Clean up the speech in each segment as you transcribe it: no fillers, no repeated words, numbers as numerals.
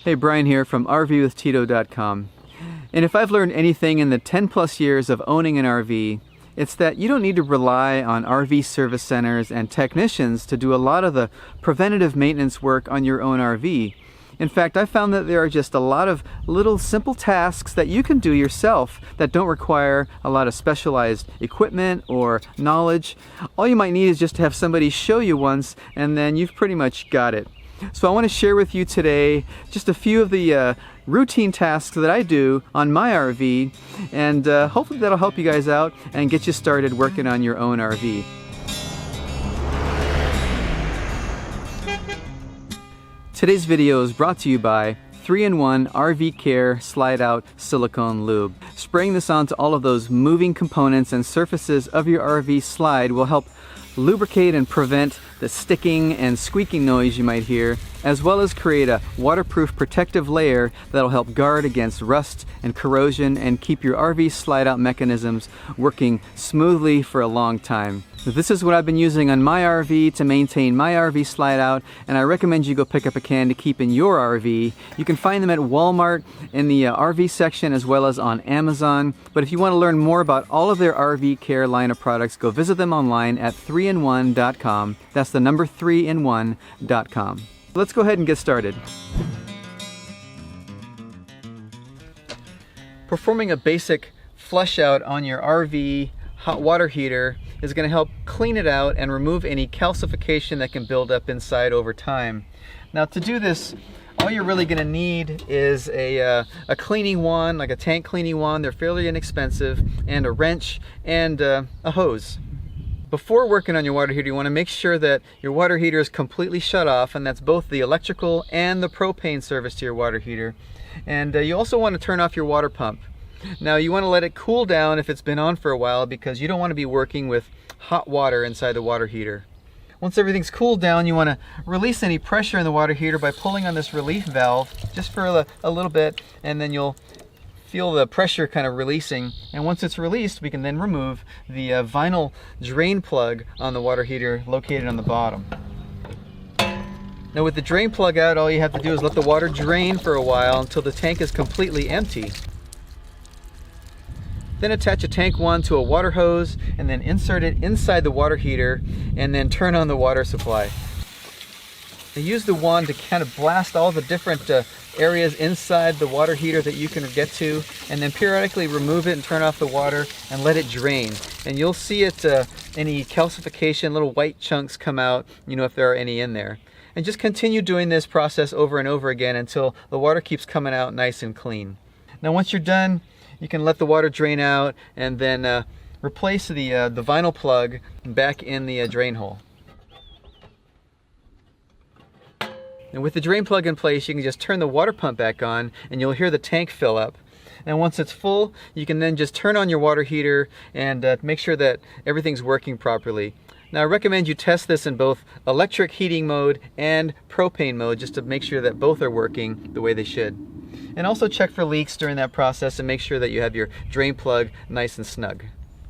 Hey, Brian here from RVwithtito.com. And if I've learned anything in the 10 plus years of owning an RV, it's that you don't need to rely on RV service centers and technicians to do a lot of the preventative maintenance work on your own RV. In fact, I found that there are just a lot of little simple tasks that you can do yourself that don't require a lot of specialized equipment or knowledge. All you might need is just to have somebody show you once, and then you've pretty much got it. So I want to share with you today just a few of the routine tasks that I do on my RV, and hopefully that'll help you guys out and get you started working on your own RV. Today's video is brought to you by 3-in-1 RV Care Slide Out Silicone Lube. Spraying this onto all of those moving components and surfaces of your RV slide will help lubricate and prevent the sticking and squeaking noise you might hear, as well as create a waterproof protective layer that'll help guard against rust and corrosion and keep your RV slide out mechanisms working smoothly for a long time. This is what I've been using on my RV to maintain my RV slide out, and I recommend you go pick up a can to keep in your RV. You can find them at Walmart in the RV section as well as on Amazon. But if you want to learn more about all of their RV care line of products, go visit them online at 3in1.com. That's the number 3in1.com. Let's go ahead and get started. Performing a basic flush out on your RV hot water heater is going to help clean it out and remove any calcification that can build up inside over time. Now, to do this, all you're really going to need is a cleaning wand, like a tank cleaning wand. They're fairly inexpensive, and a wrench and a hose. Before working on your water heater, you want to make sure that your water heater is completely shut off, and that's both the electrical and the propane service to your water heater. And you also want to turn off your water pump. Now, you want to let it cool down if it's been on for a while, because you don't want to be working with hot water inside the water heater. Once everything's cooled down, you want to release any pressure in the water heater by pulling on this relief valve just for a little bit, and then you'll feel the pressure kind of releasing. And once it's released, we can then remove the vinyl drain plug on the water heater located on the bottom. Now, with the drain plug out, all you have to do is let the water drain for a while until the tank is completely empty. Then attach a tank wand to a water hose and then insert it inside the water heater and then turn on the water supply. Now, use the wand to kind of blast all the different areas inside the water heater that you can get to, and then periodically remove it and turn off the water and let it drain. And you'll see it, any calcification, little white chunks come out, if there are any in there. And just continue doing this process over and over again until the water keeps coming out nice and clean. Now, once you're done, you can let the water drain out and then replace the vinyl plug back in the drain hole. And with the drain plug in place, you can just turn the water pump back on and you'll hear the tank fill up. And once it's full, you can then just turn on your water heater and make sure that everything's working properly. Now, I recommend you test this in both electric heating mode and propane mode just to make sure that both are working the way they should. And also check for leaks during that process and make sure that you have your drain plug nice and snug.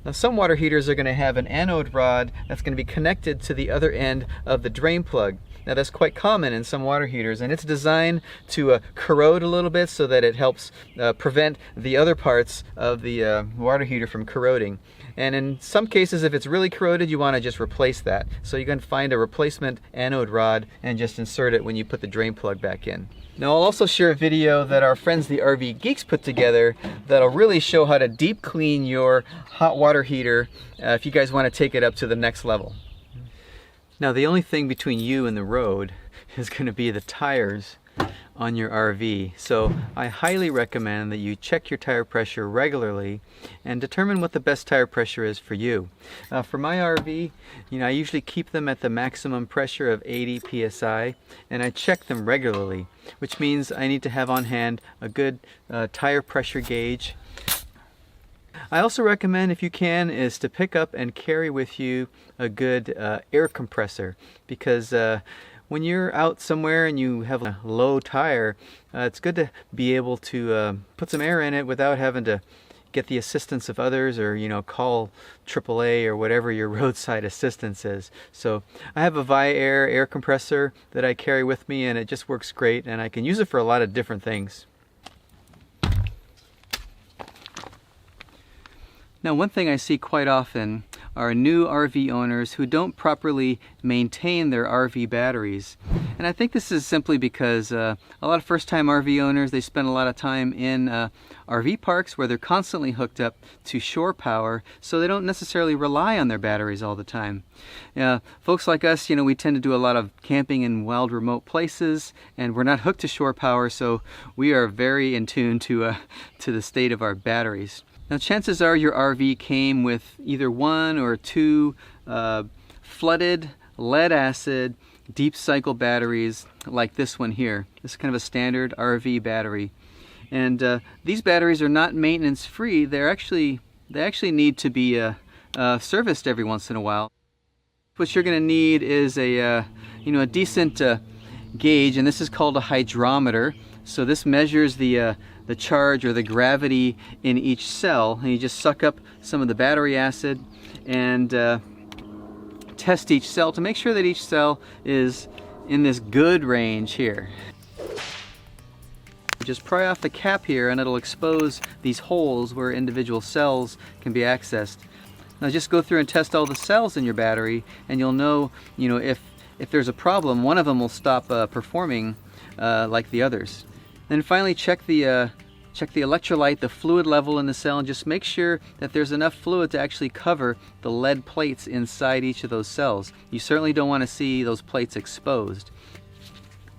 Now, some water heaters are going to have an anode rod that's going to be connected to the other end of the drain plug. Now, that's quite common in some water heaters, and it's designed to corrode a little bit so that it helps prevent the other parts of the water heater from corroding. And in some cases, if it's really corroded, you want to just replace that. So you can find a replacement anode rod and just insert it when you put the drain plug back in. Now, I'll also share a video that our friends the RV Geeks put together that'll really show how to deep clean your hot water heater if you guys want to take it up to the next level. Now, the only thing between you and the road is going to be the tires on your RV. So I highly recommend that you check your tire pressure regularly and determine what the best tire pressure is for you. For my RV, I usually keep them at the maximum pressure of 80 psi, and I check them regularly, which means I need to have on hand a good tire pressure gauge. I also recommend, if you can, is to pick up and carry with you a good air compressor, because when you're out somewhere and you have a low tire, it's good to be able to put some air in it without having to get the assistance of others, or call AAA or whatever your roadside assistance is. So I have a Viair air compressor that I carry with me, and it just works great, and I can use it for a lot of different things. Now, one thing I see quite often are new RV owners who don't properly maintain their RV batteries. And I think this is simply because a lot of first-time RV owners, they spend a lot of time in RV parks where they're constantly hooked up to shore power, so they don't necessarily rely on their batteries all the time. Folks like us, we tend to do a lot of camping in wild, remote places, and we're not hooked to shore power, so we are very in tune to the state of our batteries. Now, chances are your RV came with either 1 or 2 flooded lead acid deep cycle batteries like this one here. This is kind of a standard RV battery. And these batteries are not maintenance free. They actually need to be serviced every once in a while. What you're going to need is a decent gauge, and this is called a hydrometer. So this measures the charge or the gravity in each cell, and you just suck up some of the battery acid and test each cell to make sure that each cell is in this good range here. Just pry off the cap here and it'll expose these holes where individual cells can be accessed. Now just go through and test all the cells in your battery, and you'll know, if there's a problem, one of them will stop performing like the others. Then finally check the electrolyte, the fluid level in the cell, and just make sure that there's enough fluid to actually cover the lead plates inside each of those cells. You certainly don't want to see those plates exposed.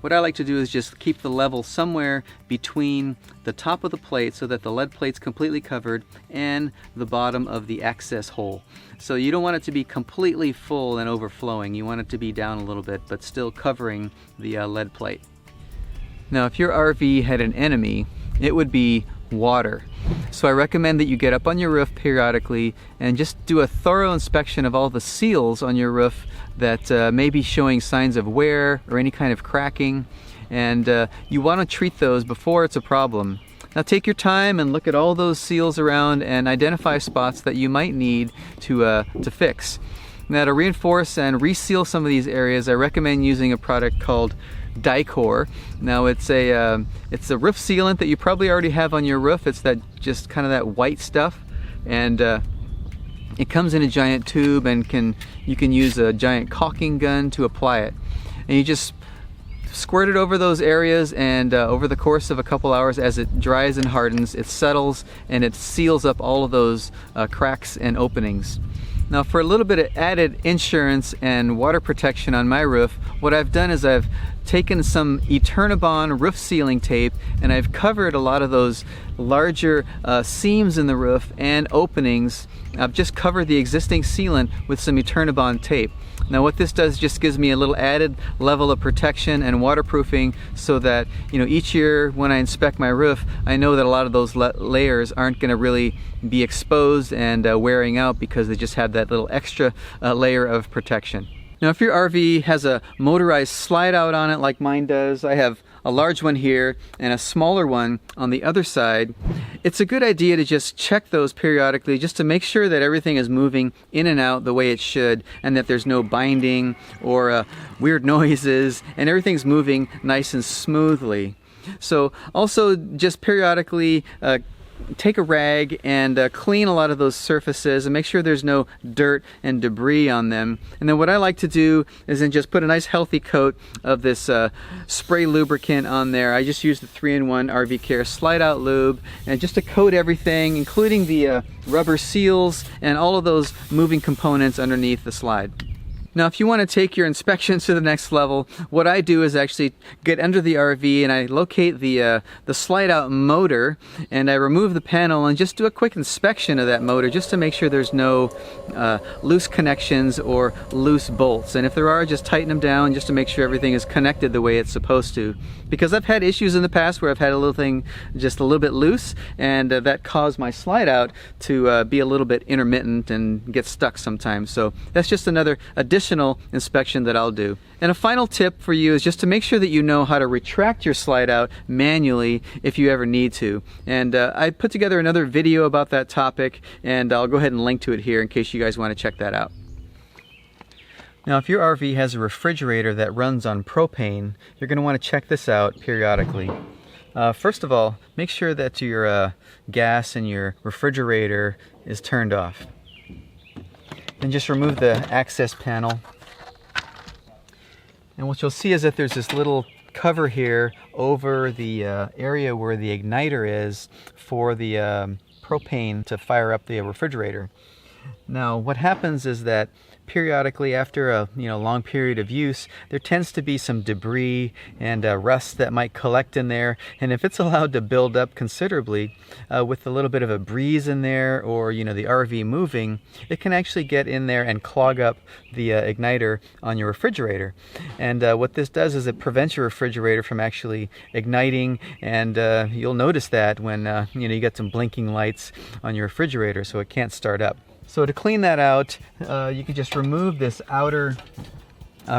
What I like to do is just keep the level somewhere between the top of the plate so that the lead plate's completely covered and the bottom of the access hole. So you don't want it to be completely full and overflowing. You want it to be down a little bit but still covering the lead plate. Now, if your RV had an enemy, it would be water. So I recommend that you get up on your roof periodically and just do a thorough inspection of all the seals on your roof that may be showing signs of wear or any kind of cracking, and you want to treat those before it's a problem. Now take your time and look at all those seals around and identify spots that you might need to fix. Now, to reinforce and reseal some of these areas, I recommend using a product called Dicor. Now it's a roof sealant that you probably already have on your roof. It's just kind of that white stuff, and it comes in a giant tube, and you can use a giant caulking gun to apply it. And you just squirt it over those areas, and over the course of a couple hours, as it dries and hardens, it settles and it seals up all of those cracks and openings. Now, for a little bit of added insurance and water protection on my roof, what I've done is I've taken some Eternabond roof sealing tape, and I've covered a lot of those larger seams in the roof and openings. I've just covered the existing sealant with some Eternabond tape. Now what this does just gives me a little added level of protection and waterproofing, so that each year when I inspect my roof, I know that a lot of those layers aren't going to really be exposed and wearing out, because they just have that little extra layer of protection. Now, if your RV has a motorized slide out on it like mine does, I have a large one here and a smaller one on the other side, it's a good idea to just check those periodically, just to make sure that everything is moving in and out the way it should, and that there's no binding or weird noises, and everything's moving nice and smoothly. So also just periodically take a rag and clean a lot of those surfaces and make sure there's no dirt and debris on them. And then what I like to do is then just put a nice healthy coat of this spray lubricant on there. I just use the 3-in-1 RV Care Slide Out Lube, and just to coat everything, including the rubber seals and all of those moving components underneath the slide. Now, if you want to take your inspections to the next level, what I do is actually get under the RV and I locate the slide out motor, and I remove the panel and just do a quick inspection of that motor, just to make sure there's no loose connections or loose bolts. And if there are, just tighten them down just to make sure everything is connected the way it's supposed to. Because I've had issues in the past where I've had a little thing just a little bit loose, and that caused my slide out to be a little bit intermittent and get stuck sometimes. So that's just another additional additional inspection that I'll do. And a final tip for you is just to make sure that you know how to retract your slide out manually if you ever need to. And I put together another video about that topic, and I'll go ahead and link to it here in case you guys want to check that out. Now, if your RV has a refrigerator that runs on propane, you're going to want to check this out periodically. First of all, make sure that your gas in your refrigerator is turned off. Then just remove the access panel. And what you'll see is that there's this little cover here over the area where the igniter is for the propane to fire up the refrigerator. Now, what happens is that periodically after a long period of use, there tends to be some debris and rust that might collect in there, and if it's allowed to build up considerably with a little bit of a breeze in there, or the RV moving, it can actually get in there and clog up the igniter on your refrigerator. And what this does is it prevents your refrigerator from actually igniting, and you'll notice that when you get some blinking lights on your refrigerator, so it can't start up. So to clean that out, you can just remove this outer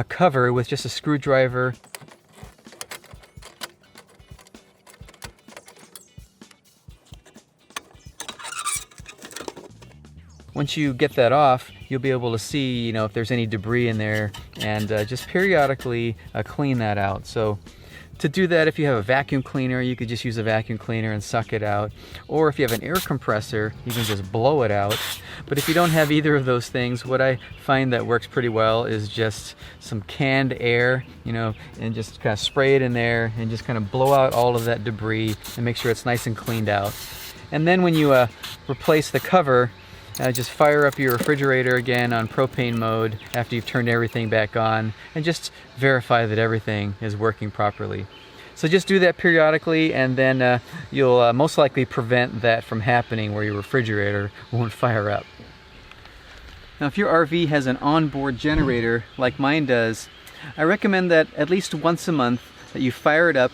cover with just a screwdriver. Once you get that off, you'll be able to see, if there's any debris in there, and just periodically clean that out. So to do that, if you have a vacuum cleaner, you could just use a vacuum cleaner and suck it out. Or if you have an air compressor, you can just blow it out. But if you don't have either of those things, what I find that works pretty well is just some canned air, and just kind of spray it in there and just kind of blow out all of that debris and make sure it's nice and cleaned out. And then when you replace the cover, just fire up your refrigerator again on propane mode after you've turned everything back on, and just verify that everything is working properly. So just do that periodically, and then you'll most likely prevent that from happening where your refrigerator won't fire up. Now, if your RV has an onboard generator like mine does, I recommend that at least once a month that you fire it up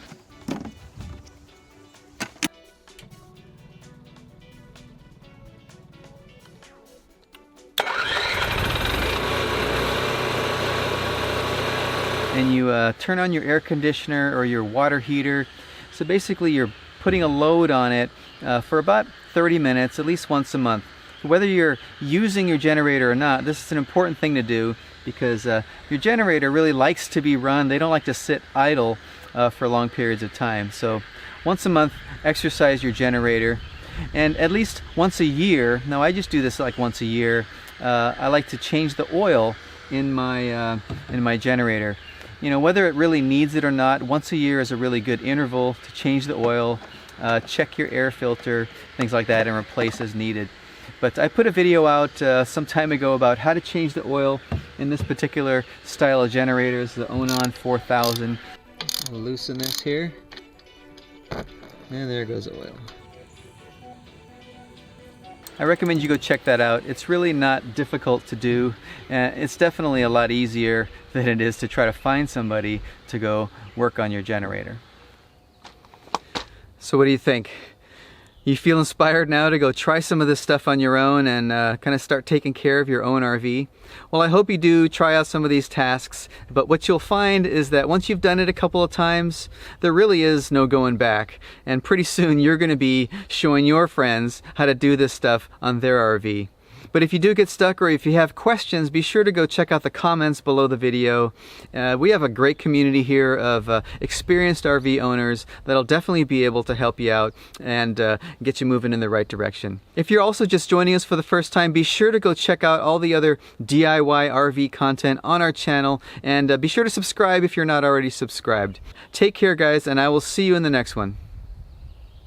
and you turn on your air conditioner or your water heater. So basically you're putting a load on it for about 30 minutes, at least once a month. So whether you're using your generator or not, this is an important thing to do, because your generator really likes to be run. They don't like to sit idle for long periods of time. So once a month, exercise your generator. And at least once a year, now I just do this like once a year, I like to change the oil in my generator. Whether it really needs it or not, once a year is a really good interval to change the oil, check your air filter, things like that, and replace as needed. But I put a video out some time ago about how to change the oil in this particular style of generators, the Onan 4000. I'll loosen this here, and there goes the oil. I recommend you go check that out. It's really not difficult to do. It's definitely a lot easier than it is to try to find somebody to go work on your generator. So what do you think? You feel inspired now to go try some of this stuff on your own and kind of start taking care of your own RV? Well, I hope you do try out some of these tasks, but what you'll find is that once you've done it a couple of times, there really is no going back, and pretty soon you're going to be showing your friends how to do this stuff on their RV. But if you do get stuck, or if you have questions, be sure to go check out the comments below the video. We have a great community here of experienced RV owners that'll definitely be able to help you out and get you moving in the right direction. If you're also just joining us for the first time, be sure to go check out all the other DIY RV content on our channel, and be sure to subscribe if you're not already subscribed. Take care, guys, and I will see you in the next one.